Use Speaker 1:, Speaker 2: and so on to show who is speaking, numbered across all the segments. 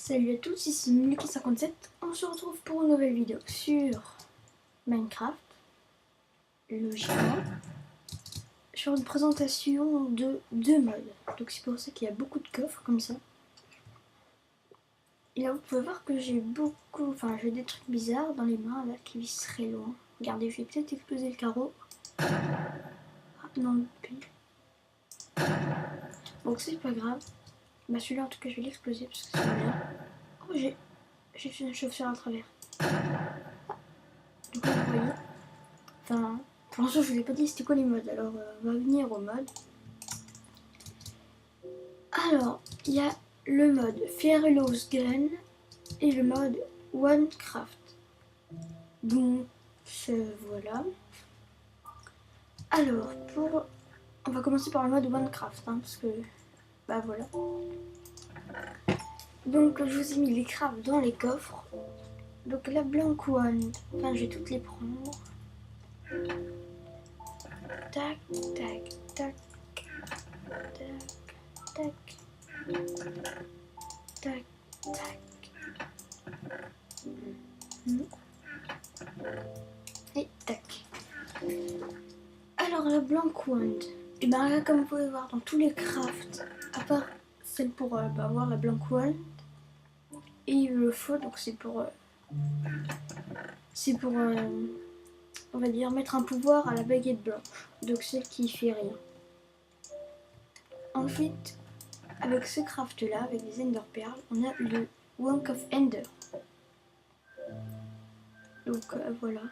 Speaker 1: Salut à tous, ici Milky57. On se retrouve pour une nouvelle vidéo sur Minecraft, logiquement, sur une présentation de deux modes. Donc c'est pour ça qu'il y a beaucoup de coffres comme ça. Et là vous pouvez voir que j'ai j'ai des trucs bizarres dans les mains là qui seraient loin. Regardez, je vais peut-être exploser le carreau. Ah, non, puis. Donc c'est pas grave. Bah celui-là en tout cas je vais l'exploser parce que c'est bien. Oh j'ai fait une chauve-souris à travers. Donc là vous voyez. Enfin, pour l'instant je vous ai pas dit c'était quoi les modes, alors on va venir au mode. Alors, il y a le mode Fearless Gun et le mode OneCraft. Donc, voilà. Alors, on va commencer par le mode OneCraft, hein, parce que, bah voilà. Donc, je vous ai mis les crafts dans les coffres. Donc, la Blank One, enfin, je vais toutes les prendre. Tac, tac, tac, tac, tac, tac, tac. Et tac. Alors la Blank Wand, et bien là comme vous pouvez voir dans tous les crafts, à part celle pour avoir la Blank Wand, et le faux, donc c'est pour on va dire mettre un pouvoir à la baguette blanche, donc celle qui fait rien. Ensuite, avec ce craft là, avec les Ender Pearls, on a le Wonk of Ender. Donc voilà.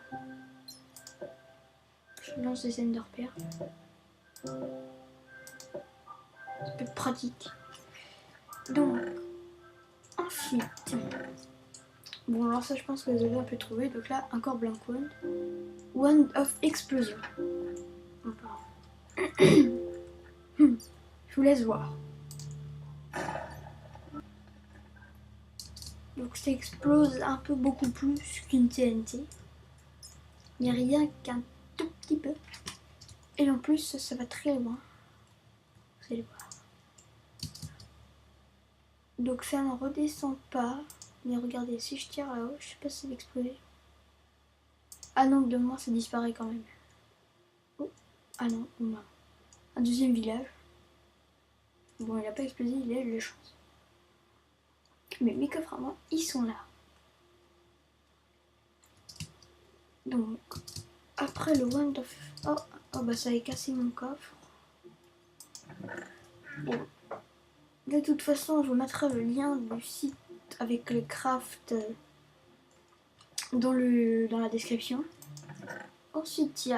Speaker 1: Je lance les Ender Pearls. Ça peut être pratique. Donc, ensuite, bon alors ça je pense que vous avez un peu trouvé. Donc là, encore Blank Wand. Wand of Explosion. Je vous laisse voir. Donc ça explose un peu beaucoup plus qu'une TNT. Mais rien qu'un tout petit peu. Et en plus ça va très loin. Vous allez voir. Donc ça ne redescend pas. Mais regardez, si je tire là-haut, je sais pas si ça va exploser. Ah non, de moi ça disparaît quand même. Oh. Ah non, un deuxième village. Bon, il n'a pas explosé, il a eu de la chance. Mais mes coffres à moi, ils sont là. Donc, après le Wand of... Oh bah ça a cassé mon coffre. Bon. De toute façon, je vous mettrai le lien du site avec le craft dans la description. Ensuite,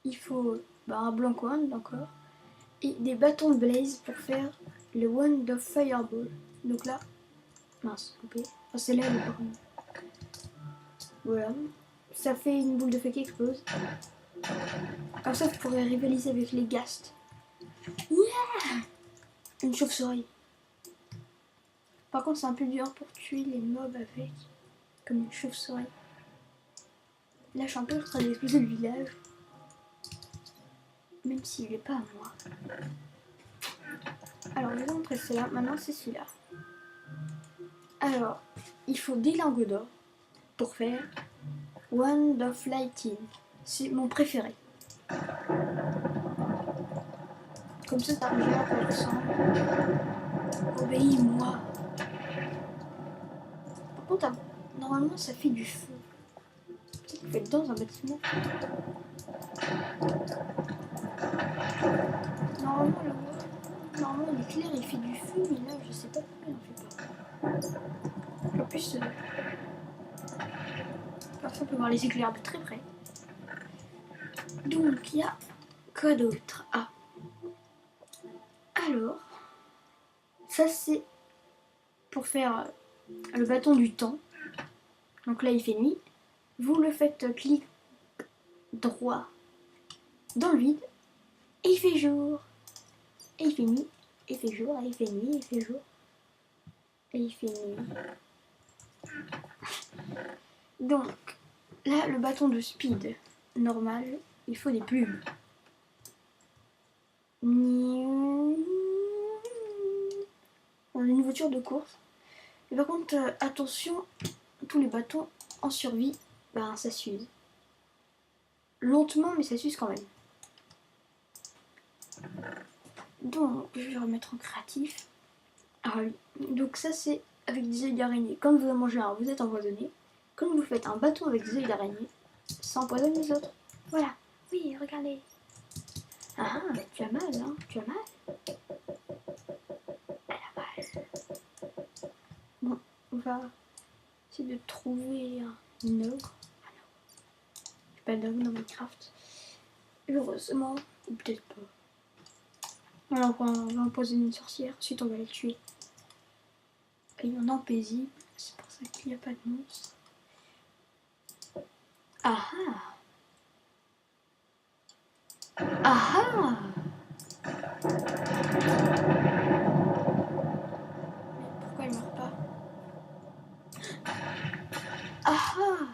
Speaker 1: il faut un Blank Wand encore. Et des bâtons de blaze pour faire le Wand of Fireball. Donc là, mince, coupé. Oh, c'est là le bâton. Voilà. Ça fait une boule de feu qui explose. Comme ça, vous pourrez rivaliser avec les ghasts. Yeah! Une chauve-souris. Par contre, c'est un peu dur pour tuer les mobs avec. Comme une chauve-souris. Là, je suis un peu en train d'exploser le village. Même s'il n'est pas à moi. Alors, je vais vous montrer cela. Maintenant, c'est celui-là. Alors, il faut des lingots d'or pour faire Wand of Lighting. C'est mon préféré. Comme ça, t'as rien pour le sang. Obéis-moi. Par contre, normalement, ça fait du feu. Peut-être qu'il faut être dans un bâtiment. Normalement, l'éclair, il fait du feu, mais là, je sais pas pourquoi il en fait pas. En plus, parfois, on peut voir les éclairs de très près. Donc, il y a quoi d'autre? Ah. Alors, ça, c'est pour faire le bâton du temps. Donc là, il fait nuit. Vous le faites clic droit dans le vide. Et il fait jour. Et il fait nuit. Et il fait jour. Et il fait nuit. Et il fait jour. Et il fait nuit. Donc, là, le bâton de speed normal, il faut des plumes. On a une voiture de course. Et par contre, attention, tous les bâtons en survie, ben ça s'use. Lentement, mais ça s'use quand même. Donc, je vais remettre en créatif. Ah oui. Donc ça, c'est avec des œils d'araignée. Quand vous en mangez un, vous êtes empoisonné. Quand vous faites un bâton avec des œils d'araignée, ça empoisonne les autres. Voilà. Oui, regardez. Ah, tu as mal, hein? Tu as mal? Elle a mal. Bon, on va essayer de trouver un ogre. Ah non. Il n'y a pas d'ogre dans Minecraft. Heureusement. Ou peut-être pas. Alors, on va empoisonner une sorcière. Ensuite, on va la tuer. Et on est paisible. C'est pour ça qu'il n'y a pas de monstre. Ah ah! Ah ah! Mais pourquoi elle meurt pas? Ah ah!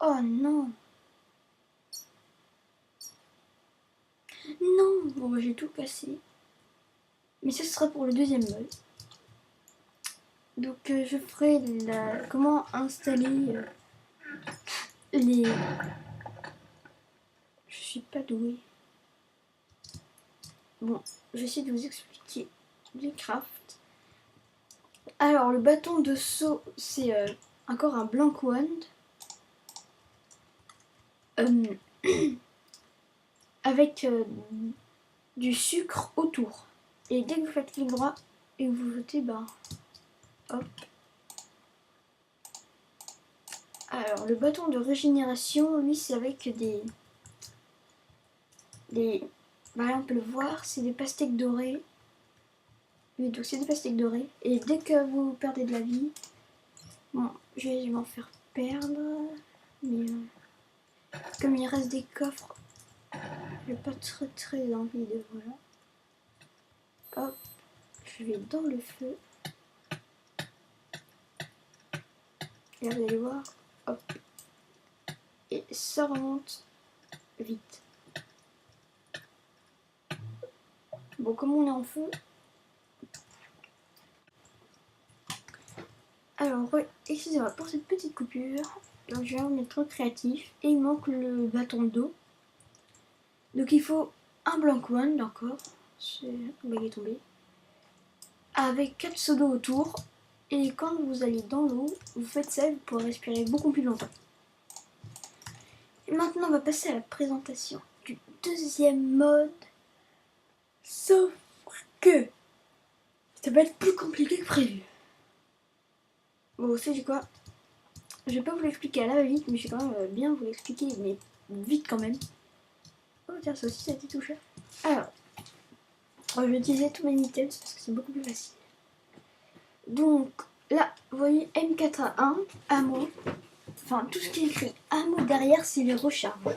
Speaker 1: Oh non! Non! Bon bah j'ai tout cassé. Mais ce sera pour le deuxième mode. Donc je ferai comment installer les... Je suis pas douée. Bon, je vais essayer de vous expliquer les crafts. Alors le bâton de saut, c'est encore un blank wand. Avec du sucre autour. Et dès que vous faites clic droit et que vous jetez, ben hop. Alors le bâton de régénération, lui c'est avec des bah, on peut le voir, c'est des pastèques dorées. Oui, donc c'est des pastèques dorées. Et dès que vous perdez de la vie, bon, je vais m'en faire perdre. Mais comme il reste des coffres, j'ai pas très envie de voilà. Hop, je vais dans le feu. Et là vous allez voir, hop. Et ça remonte vite. Bon, comme on est en feu. Alors, excusez-moi pour cette petite coupure. Donc, je vais remettre en créatif. Et il manque le bâton d'eau. Donc, il faut un blank one, d'accord. C'est bague est tombée. Avec 4 seaux d'eau autour. Et quand vous allez dans l'eau, vous faites ça, vous pourrez respirer beaucoup plus longtemps. Et maintenant, on va passer à la présentation du deuxième mode. Sauf que ça va être plus compliqué que prévu. Bon, vous savez quoi? Je vais pas vous l'expliquer à la vite, mais je vais quand même bien vous l'expliquer, mais vite quand même. Oh tiens, ça aussi ça a été touché. Alors, je vais utiliser tous mes items parce que c'est beaucoup plus facile. Donc là, vous voyez M4A1, ammo. Enfin, tout ce qui est écrit ammo derrière, c'est les recharges.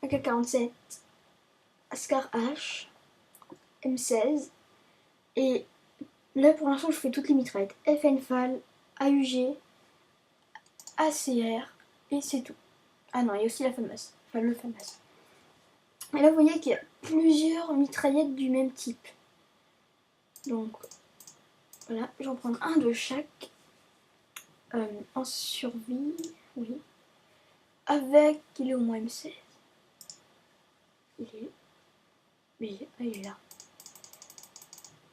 Speaker 1: AK-47, Ascar H, M16. Et là, pour l'instant, je fais toutes les mitraillettes. FNFAL, AUG, ACR, et c'est tout. Ah non, il y a aussi la FAMAS. Enfin, le FAMAS. Et là, vous voyez qu'il y a plusieurs mitraillettes du même type. Donc, voilà, j'en prends un de chaque. En survie, oui. Avec, il est au moins M16. Il est là.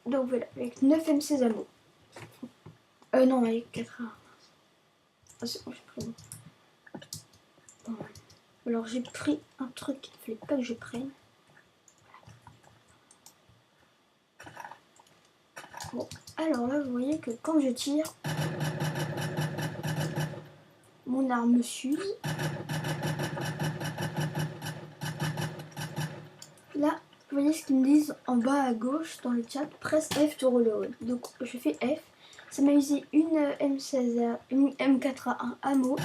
Speaker 1: Donc voilà, avec 9 M16 ammo. Non, avec 4 A. Ah, c'est bon, j'ai pris bon. Alors j'ai pris un truc qu'il ne fallait pas que je prenne. Bon, alors là, vous voyez que quand je tire, mon arme s'use. Là, vous voyez ce qu'ils me disent en bas à gauche dans le chat, press F to reload. Donc je fais F, ça m'a usé une M16A, une M4A1 ammo,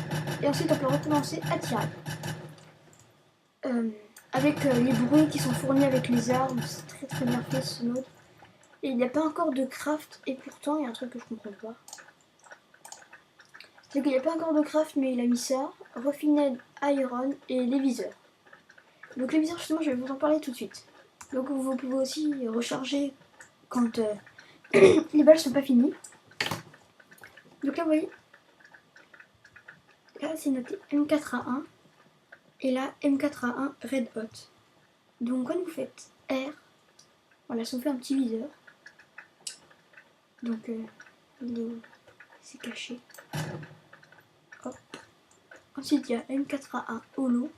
Speaker 1: et ensuite on peut recommencer à tirer. Avec les bruits qui sont fournis avec les armes, c'est très bien fait ce mode. Et il n'y a pas encore de craft, et pourtant il y a un truc que je comprends pas. C'est qu'il n'y a pas encore de craft, mais il a mis ça, Refined Iron et les viseurs. Donc les viseurs, justement, je vais vous en parler tout de suite. Donc vous pouvez aussi recharger quand les balles sont pas finies. Donc là, vous voyez, là c'est noté M4A1 et là M4A1 Red Hot. Donc quand vous faites R, voilà, ça vous fait un petit viseur. Donc c'est caché. Hop. Ensuite il y a M4A1 Holo.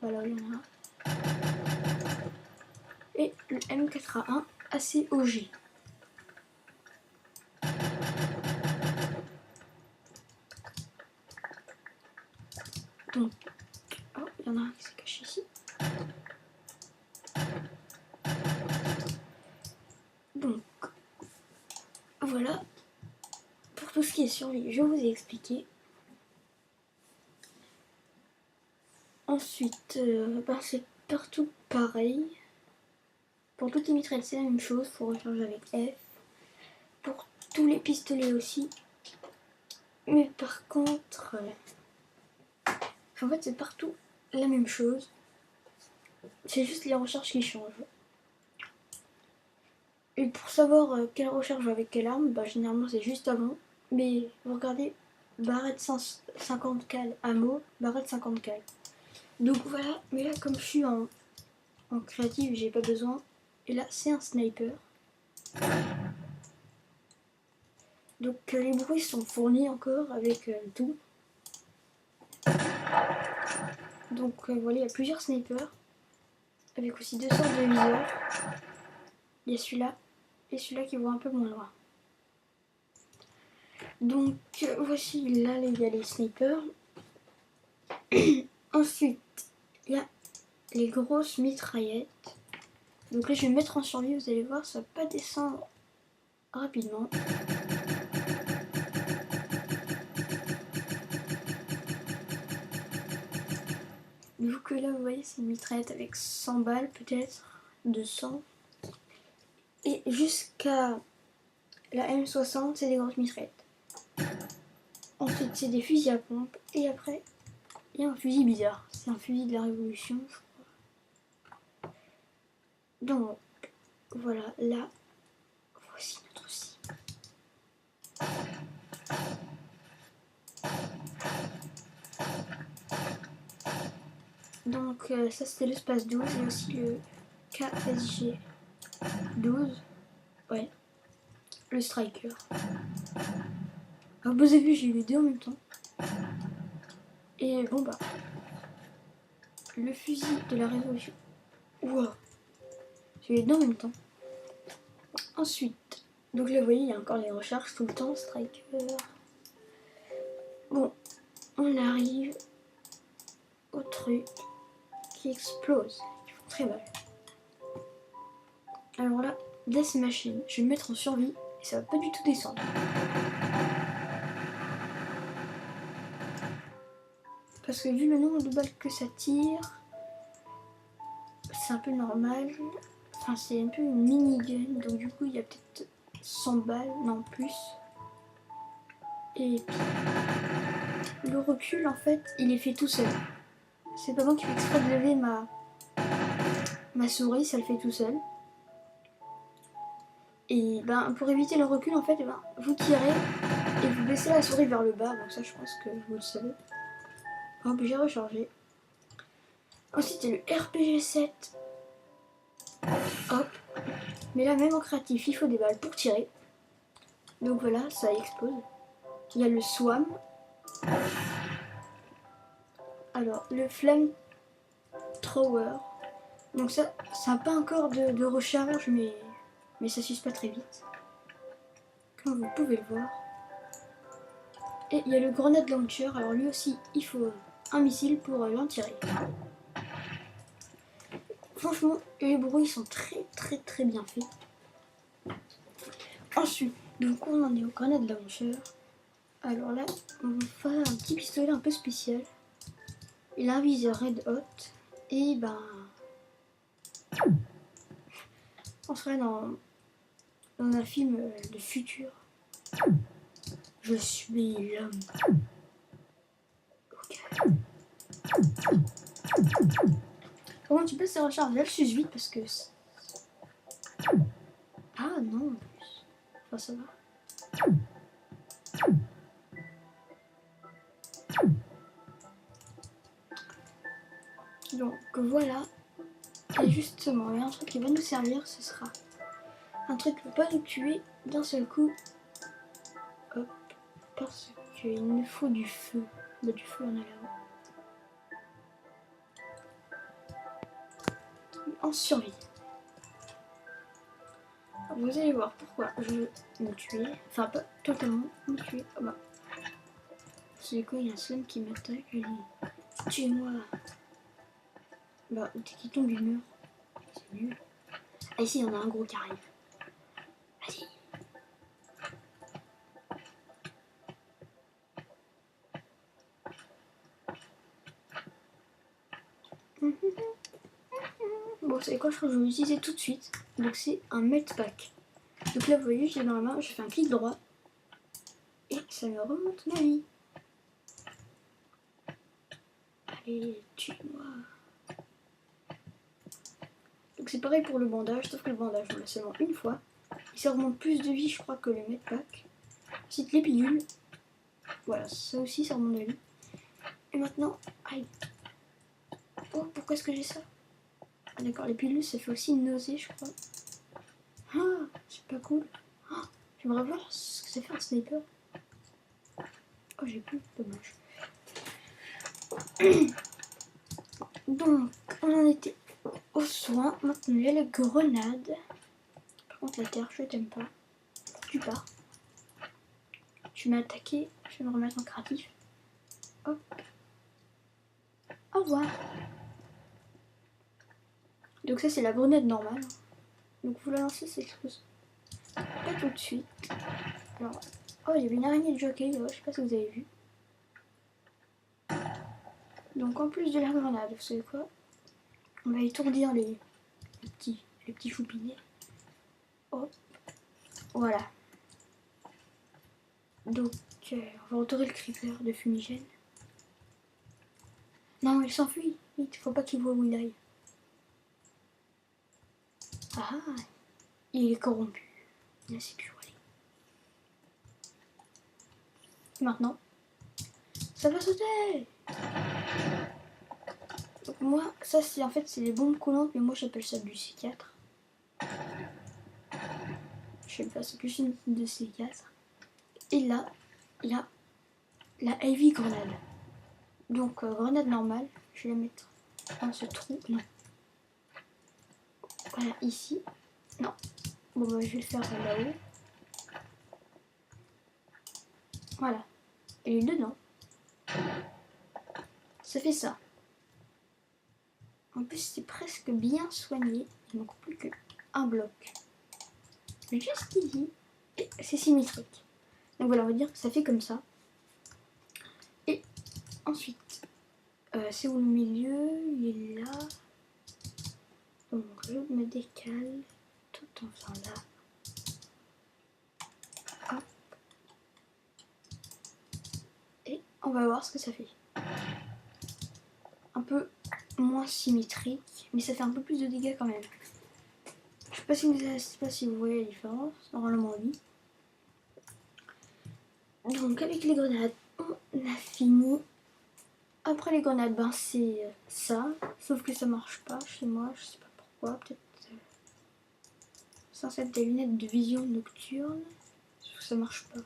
Speaker 1: Voilà, il y en a un. Et le M4A1 ACOG. Donc, oh, il y en a un qui s'est caché ici. Donc, voilà. Pour tout ce qui est survie, je vous ai expliqué. Ensuite, c'est partout pareil. Pour toutes les mitraillettes, c'est la même chose. Il faut recharger avec F. Pour tous les pistolets aussi. Mais par contre, en fait, c'est partout la même chose. C'est juste les recharges qui changent. Et pour savoir quelle recharge avec quelle arme, généralement c'est juste avant. Mais vous regardez, barrette 50 cal ammo, barrette 50 cal. Donc voilà, mais là comme je suis en créative, j'ai pas besoin. Et là c'est un sniper. Donc les bruits sont fournis encore avec tout. Donc voilà, il y a plusieurs snipers. Avec aussi deux sortes de viseurs. Il y a celui-là et celui-là qui voit un peu moins loin. Donc voici là il y a les snipers. Ensuite, il y a les grosses mitraillettes. Donc là je vais me mettre en survie, vous allez voir, ça va pas descendre rapidement. Vu que là vous voyez c'est une mitraillette avec 100 balles peut-être, 200. Et jusqu'à la M60 c'est des grosses mitraillettes. Ensuite c'est des fusils à pompe et après il y a un fusil bizarre, c'est un fusil de la Révolution je crois. Donc voilà, là voici notre cible. Donc ça c'était l'espace 12 et aussi le KSG 12. Ouais, le striker. Alors vous avez vu, j'ai eu les deux en même temps. Et bon le fusil de la Révolution. Wow, j'ai eu les deux en même temps. Ensuite, donc là vous voyez, il y a encore les recharges tout le temps, striker. Bon, on arrive au truc qui explose, qui fait très mal. Alors là, Death Machine, je vais me mettre en survie et ça va pas du tout descendre. Parce que vu le nombre de balles que ça tire, c'est un peu normal. Enfin, c'est un peu une mini-gun, donc du coup, il y a peut-être 100 balles, non plus. Et puis, le recul, en fait, il est fait tout seul. C'est pas moi qui fais exprès de lever ma souris, ça le fait tout seul. Et pour éviter le recul, en fait, vous tirez et vous baissez la souris vers le bas. Donc ça, je pense que vous le savez. Hop, j'ai rechargé. Ensuite, il y a le RPG-7. Hop. Mais là, même en créatif, il faut des balles pour tirer. Donc voilà, ça explose. Il y a le SWAM. Alors, le Flame Thrower. Donc ça n'a pas encore de recharge, mais ça s'use pas très vite. Comme vous pouvez le voir. Et il y a le Grenade Launcher. Alors lui aussi, il faut un missile pour l'en tirer. Franchement, les bruits sont très très très bien faits. Ensuite, donc on en est au Grenade Launcher. Alors là, on va faire un petit pistolet un peu spécial. Il a un viseur Red Hot. Et on serait dans un film de futur. Je suis l'homme. Ok. Comment tu peux se recharger? Elle s'use vite parce que... Ah non, en plus. Enfin, ça va. Donc voilà. Et justement, il y a un truc qui va nous servir, ce sera un truc qui ne peut pas nous tuer d'un seul coup. Hop. Parce qu'il nous faut du feu. Bah, du feu, on a là-haut. En survie. Vous allez voir pourquoi je veux me tuer. Enfin, pas totalement me tuer. Oh bah. C'est quoi, il y a un slime qui m'attaque. Allez, tuez-moi. Bah, dès qu'il tombe, il meurt. C'est nul. Ah, ici, il y en a un gros qui arrive. Vas-y. Bon, c'est quoi, je crois que je vais l'utiliser tout de suite. Donc, c'est un melt pack. Donc là, vous voyez, j'ai dans la main, je fais un clic droit. Et ça me remonte ma vie. Allez, tue-moi. Donc c'est pareil pour le bandage, sauf que le bandage, on l'a seulement une fois. Et ça remonte plus de vie, je crois, que le medpack. Ensuite, les pilules. Voilà, ça aussi, ça remonte de vie. Et maintenant, aïe. Oh, pourquoi est-ce que j'ai ça? Ah d'accord, les pilules, ça fait aussi une nausée, je crois. Ah, c'est pas cool. Ah, j'aimerais voir ce que ça fait un sniper. Oh, j'ai plus, dommage. Donc, on en était aux soins. Maintenant, il y a les grenades. Par contre, la terre, je t'aime pas. Tu pars. Tu m'as attaqué. Je vais me remettre en créatif. Hop. Au revoir. Donc ça, c'est la grenade normale. Donc vous la lancez, ça explose. Pas tout de suite. Alors, oh, il y avait une araignée de jockey. Je sais pas si vous avez vu. Donc en plus de la grenade, vous savez quoi? On va étourdir les petits choupinets. Hop. Voilà. Donc, on va entourer le creeper de fumigène. Non, il s'enfuit. Vite, faut pas qu'il voit où il aille. Ah, il est corrompu. Il ne sait plus où aller. Maintenant, ça va sauter. Donc moi, ça c'est en fait c'est les bombes coulantes, mais moi j'appelle ça du C4. Je sais pas, c'est plus une de C4. Et là, il y a la heavy grenade. Donc grenade normale, je vais la mettre dans ce trou. Non. Voilà, ici. Non. Bon bah je vais le faire là-haut. Voilà. Et dedans. Ça fait ça. En plus c'est presque bien soigné. Il manque plus qu'un bloc. Juste ici. Et c'est symétrique. Donc voilà, on va dire que ça fait comme ça. Et ensuite, c'est où le milieu? Il est là. Donc je me décale tout en faisant là. Hop. Et on va voir ce que ça fait. Un peu moins symétrique, mais ça fait un peu plus de dégâts quand même. Je sais pas si vous voyez la différence, normalement oui. Donc avec les grenades, on a fini. Après les grenades, ben c'est ça, sauf que ça marche pas chez moi, je sais pas pourquoi, peut-être censé être des lunettes de vision nocturne, sauf que ça marche pas.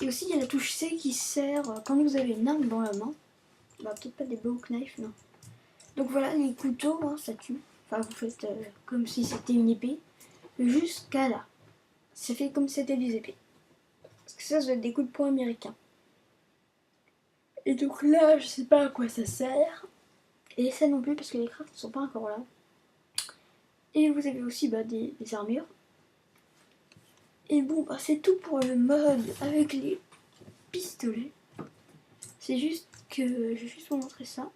Speaker 1: Et aussi il y a la touche C qui sert quand vous avez une arme dans la main, bah peut-être pas des bow knife, non. Donc voilà, les couteaux, hein, ça tue, enfin vous faites comme si c'était une épée, jusqu'à là, ça fait comme si c'était des épées. Parce que ça doit être des coups de poing américains. Et donc là, je sais pas à quoi ça sert. Et ça non plus, parce que les crafts ne sont pas encore là. Et vous avez aussi des armures. Et bon, bah, c'est tout pour le mode avec les pistolets. C'est juste que je vais juste vous montrer ça.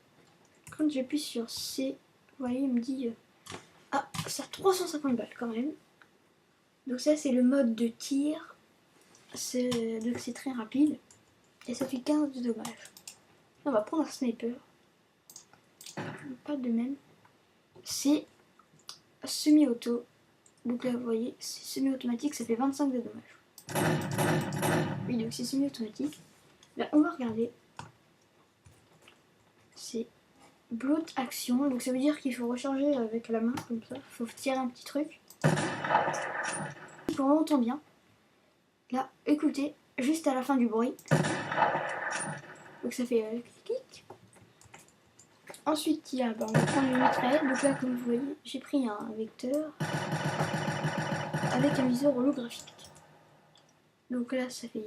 Speaker 1: Quand j'appuie sur C, vous voyez, il me dit ah, ça a 350 balles quand même. Donc ça, c'est le mode de tir. Donc c'est très rapide. Et ça fait 15 de dommages. On va prendre un sniper. Pas de même. C'est semi-auto. Donc là, vous voyez, c'est semi-automatique, ça fait 25 de dommages. Oui, donc c'est semi-automatique. Là, on va regarder. C'est bloat action, donc ça veut dire qu'il faut recharger avec la main, comme ça. Il faut tirer un petit truc. On entend bien. Là, écoutez, juste à la fin du bruit. Donc ça fait clic. Ensuite, il y a, on va prendre une mitraillette. Donc là, comme vous voyez, j'ai pris un vecteur avec un viseur holographique. Donc là, ça fait...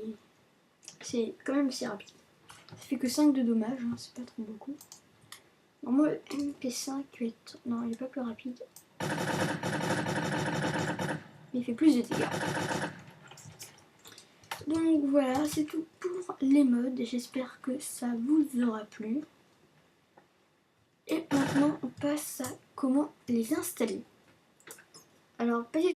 Speaker 1: C'est quand même assez rapide. Ça fait que 5 de dommages, hein, c'est pas trop beaucoup. Alors moi, le MP5 est... Non, il est pas plus rapide. Mais il fait plus de dégâts. Donc voilà, c'est tout pour les mods. J'espère que ça vous aura plu. Et maintenant, on passe à comment les installer. Alors, petite